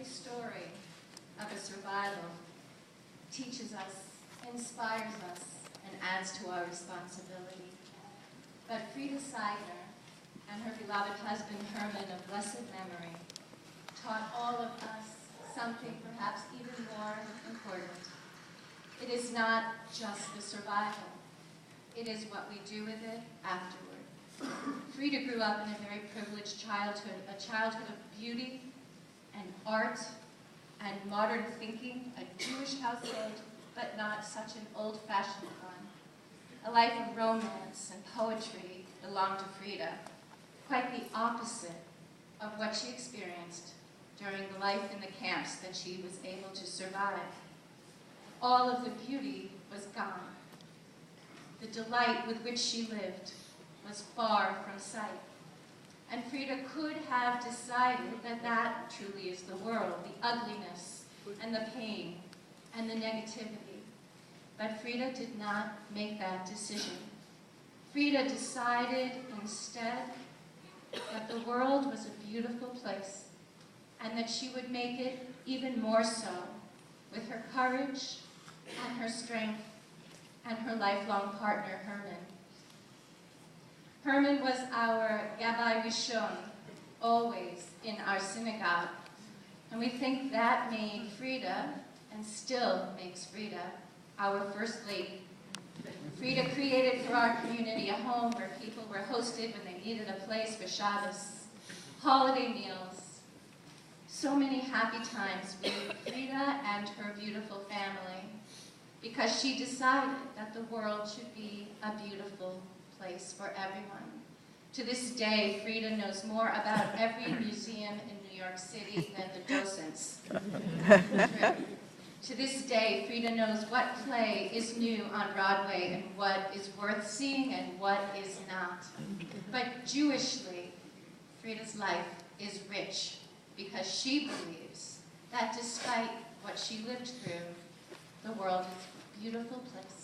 every story of a survival teaches us, inspires us, and adds to our responsibility. But Frieda Seidner and her beloved husband Herman of blessed memory taught all of us something perhaps even more important. It is not just the survival. It is what we do with it afterward. Frieda grew up in a very privileged childhood, a childhood of beauty and art and modern thinking, a Jewish household, but not such an old-fashioned one. A life of romance and poetry belonged to Frieda, quite the opposite of what she experienced during the life in the camps that she was able to survive. All of the beauty was gone. The delight with which she lived was far from sight. And Frieda could have decided that that truly is the world, the ugliness and the pain and the negativity. But Frieda did not make that decision. Frieda decided instead that the world was a beautiful place and that she would make it even more so with her courage and her strength and her lifelong partner, Herman. Herman was our Gabbai Rishon, always in our synagogue, and we think that made Frieda, and still makes Frieda, our First Lady. Frieda created for our community a home where people were hosted when they needed a place for Shabbos, holiday meals, so many happy times with Frieda and her beautiful family, because she decided that the world should be a beautiful place for everyone. To this day, Frieda knows more about every museum in New York City than the docents. To this day, Frieda knows what play is new on Broadway and what is worth seeing and what is not. But Jewishly, Frieda's life is rich because she believes that despite what she lived through, the world is a beautiful place.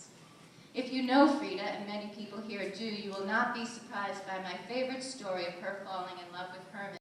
If you know Frieda, and many people here do, you will not be surprised by my favorite story of her falling in love with Herman.